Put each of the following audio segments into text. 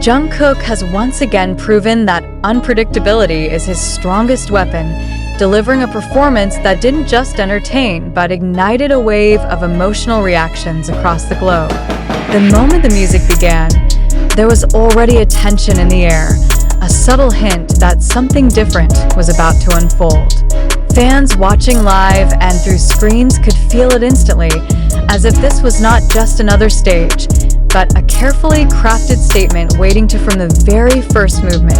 Jungkook has once again proven that unpredictability is his strongest weapon, delivering a performance that didn't just entertain, but ignited a wave of emotional reactions across the globe. The moment the music began, there was already a tension in the air, a subtle hint that something different was about to unfold. Fans watching live and through screens could feel it instantly, as if this was not just another stage, but a carefully crafted statement waiting to form the very first movement.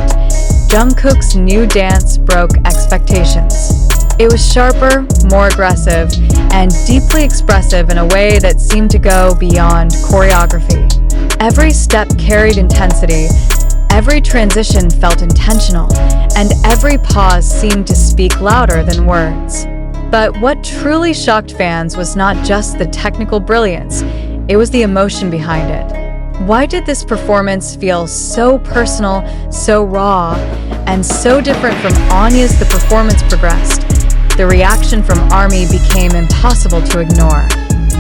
Jungkook's new dance broke expectations. It was sharper, more aggressive, and deeply expressive in a way that seemed to go beyond choreography. Every step carried intensity, every transition felt intentional, and every pause seemed to speak louder than words. But what truly shocked fans was not just the technical brilliance, it was the emotion behind it. Why did this performance feel so personal, so raw, and so different from Anya's? The performance progressed. The reaction from ARMY became impossible to ignore.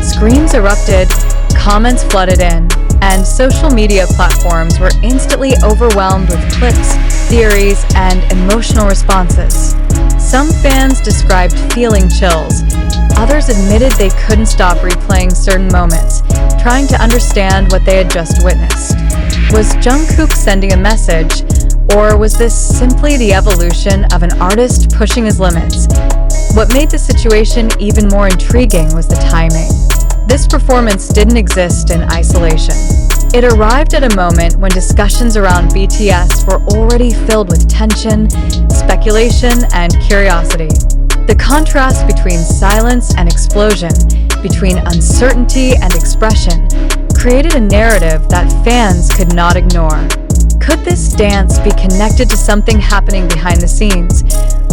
Screams erupted, comments flooded in, and social media platforms were instantly overwhelmed with clips, theories, and emotional responses. Some fans described feeling chills. Others admitted they couldn't stop replaying certain moments, trying to understand what they had just witnessed. Was Jungkook sending a message, or was this simply the evolution of an artist pushing his limits? What made the situation even more intriguing was the timing. This performance didn't exist in isolation. It arrived at a moment when discussions around BTS were already filled with tension, speculation, and curiosity. The contrast between silence and explosion, between uncertainty and expression, created a narrative that fans could not ignore. Could this dance be connected to something happening behind the scenes,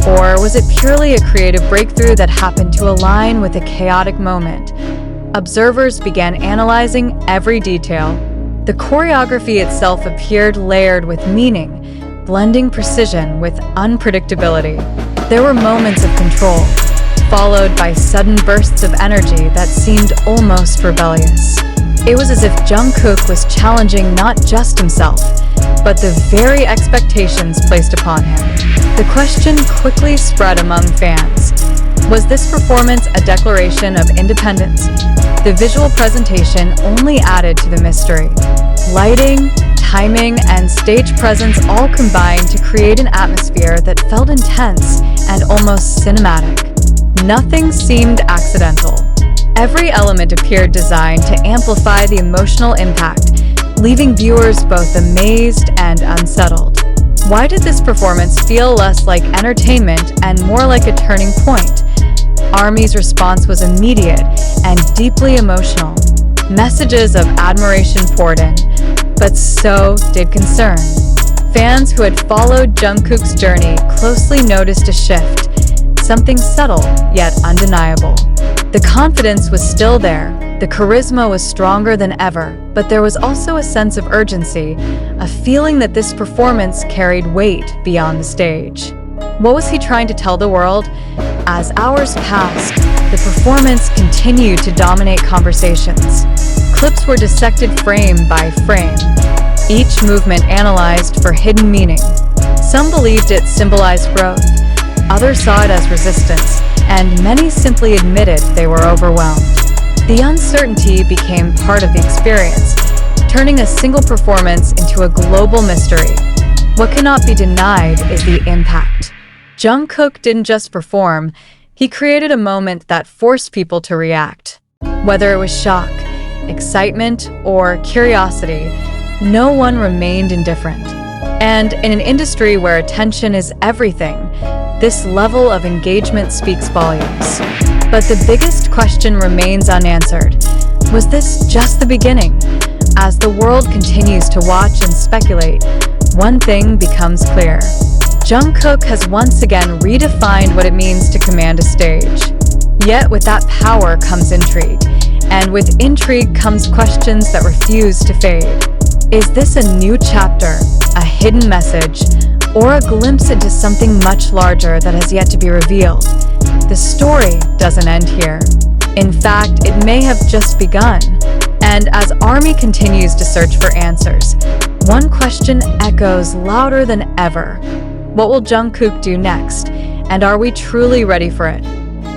or was it purely a creative breakthrough that happened to align with a chaotic moment? Observers began analyzing every detail. The choreography itself appeared layered with meaning, blending precision with unpredictability. There were moments of control, followed by sudden bursts of energy that seemed almost rebellious. It was as if Jungkook was challenging not just himself, but the very expectations placed upon him. The question quickly spread among fans. Was this performance a declaration of independence? The visual presentation only added to the mystery. Lighting, timing, and stage presence all combined to create an atmosphere that felt intense and almost cinematic. Nothing seemed accidental. Every element appeared designed to amplify the emotional impact, leaving viewers both amazed and unsettled. Why did this performance feel less like entertainment and more like a turning point? ARMY's response was immediate and deeply emotional. Messages of admiration poured in, but so did concern. Fans who had followed Jungkook's journey closely noticed a shift, something subtle yet undeniable. The confidence was still there, the charisma was stronger than ever, but there was also a sense of urgency, a feeling that this performance carried weight beyond the stage. What was he trying to tell the world? As hours passed, the performance continued to dominate conversations. Clips were dissected frame by frame, each movement analyzed for hidden meaning. Some believed it symbolized growth, others saw it as resistance, and many simply admitted they were overwhelmed. The uncertainty became part of the experience, turning a single performance into a global mystery. What cannot be denied is the impact. Jungkook didn't just perform, he created a moment that forced people to react. Whether it was shock, excitement, or curiosity, no one remained indifferent. And in an industry where attention is everything, this level of engagement speaks volumes. But the biggest question remains unanswered. Was this just the beginning? As the world continues to watch and speculate, one thing becomes clear. Jungkook has once again redefined what it means to command a stage. Yet with that power comes intrigue, and with intrigue comes questions that refuse to fade. Is this a new chapter, a hidden message, or a glimpse into something much larger that has yet to be revealed? The story doesn't end here. In fact, it may have just begun. And as ARMY continues to search for answers, one question echoes louder than ever. What will Jungkook do next? And are we truly ready for it?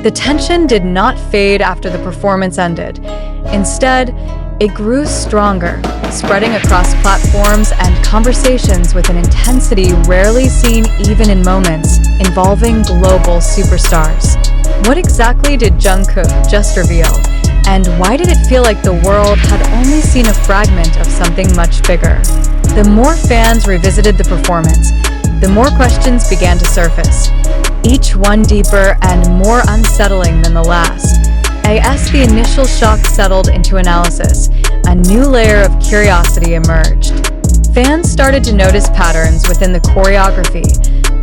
The tension did not fade after the performance ended. Instead, it grew stronger, spreading across platforms and conversations with an intensity rarely seen even in moments involving global superstars. What exactly did Jungkook just reveal? And why did it feel like the world had only seen a fragment of something much bigger? The more fans revisited the performance, the more questions began to surface, each one deeper and more unsettling than the last. As the initial shock settled into analysis, a new layer of curiosity emerged. Fans started to notice patterns within the choreography,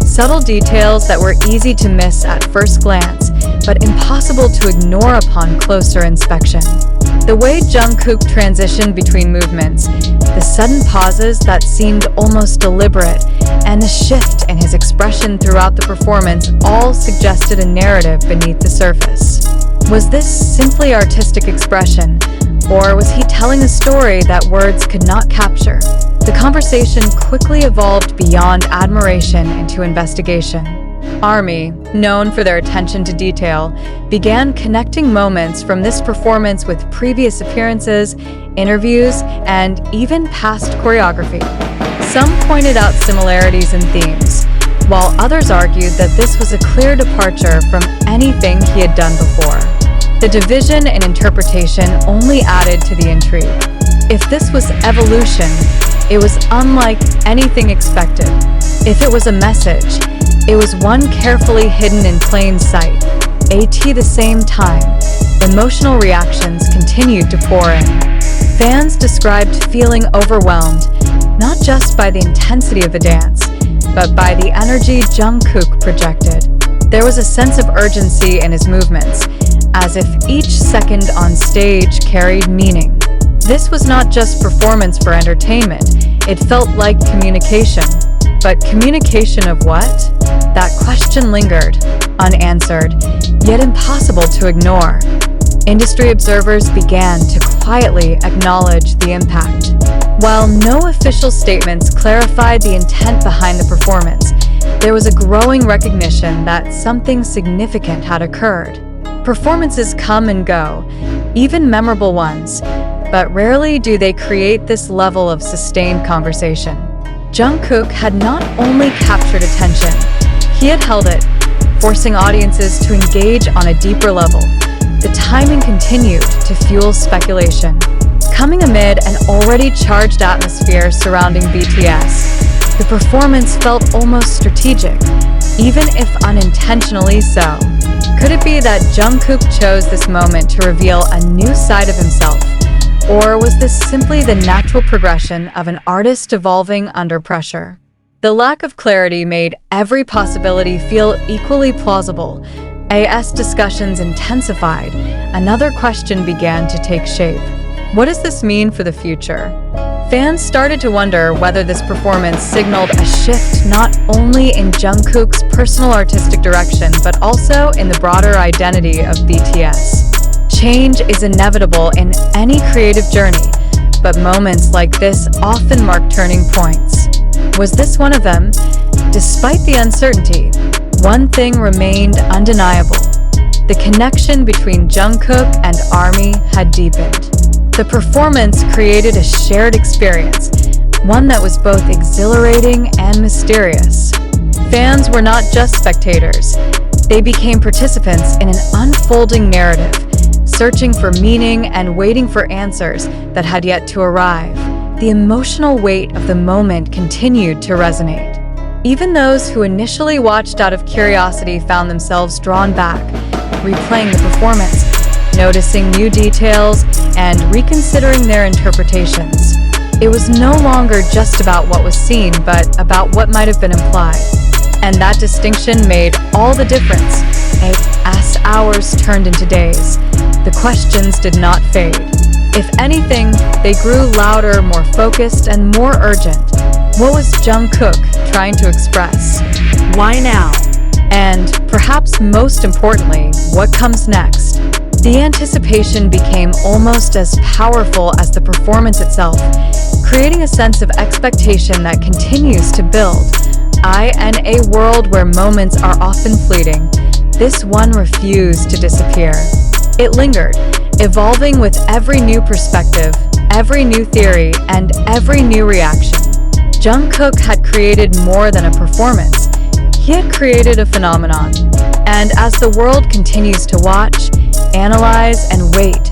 subtle details that were easy to miss at first glance, but impossible to ignore upon closer inspection. The way Jungkook transitioned between movements, the sudden pauses that seemed almost deliberate, and the shift in his expression throughout the performance all suggested a narrative beneath the surface. Was this simply artistic expression, or was he telling a story that words could not capture? The conversation quickly evolved beyond admiration into investigation. ARMY, known for their attention to detail, began connecting moments from this performance with previous appearances, interviews, and even past choreography. Some pointed out similarities in themes, while others argued that this was a clear departure from anything he had done before. The division in interpretation only added to the intrigue. If this was evolution, it was unlike anything expected. If it was a message, it was one carefully hidden in plain sight. At the same time, emotional reactions continued to pour in. Fans described feeling overwhelmed, not just by the intensity of the dance, but by the energy Jungkook projected. There was a sense of urgency in his movements, as if each second on stage carried meaning. This was not just performance for entertainment, it felt like communication. But communication of what? That question lingered, unanswered, yet impossible to ignore. Industry observers began to quietly acknowledge the impact. While no official statements clarified the intent behind the performance, there was a growing recognition that something significant had occurred. Performances come and go, even memorable ones, but rarely do they create this level of sustained conversation. Jungkook had not only captured attention, he had held it, forcing audiences to engage on a deeper level. The timing continued to fuel speculation. Coming amid an already charged atmosphere surrounding BTS, the performance felt almost strategic, even if unintentionally so. Could it be that Jungkook chose this moment to reveal a new side of himself? Or was this simply the natural progression of an artist evolving under pressure? The lack of clarity made every possibility feel equally plausible. As discussions intensified, another question began to take shape. What does this mean for the future? Fans started to wonder whether this performance signaled a shift not only in Jungkook's personal artistic direction, but also in the broader identity of BTS. Change is inevitable in any creative journey, but moments like this often mark turning points. Was this one of them? Despite the uncertainty, one thing remained undeniable. The connection between Jungkook and ARMY had deepened. The performance created a shared experience, one that was both exhilarating and mysterious. Fans were not just spectators. They became participants in an unfolding narrative, searching for meaning and waiting for answers that had yet to arrive. The emotional weight of the moment continued to resonate. Even those who initially watched out of curiosity found themselves drawn back, replaying the performance, noticing new details, and reconsidering their interpretations. It was no longer just about what was seen, but about what might have been implied. And that distinction made all the difference. As hours turned into days, the questions did not fade. If anything, they grew louder, more focused, and more urgent. What was Jungkook trying to express? Why now? And perhaps most importantly, what comes next? The anticipation became almost as powerful as the performance itself, creating a sense of expectation that continues to build. In a world where moments are often fleeting, this one refused to disappear. It lingered, evolving with every new perspective, every new theory, and every new reaction. Jungkook had created more than a performance. He had created a phenomenon. And as the world continues to watch, analyze, and wait,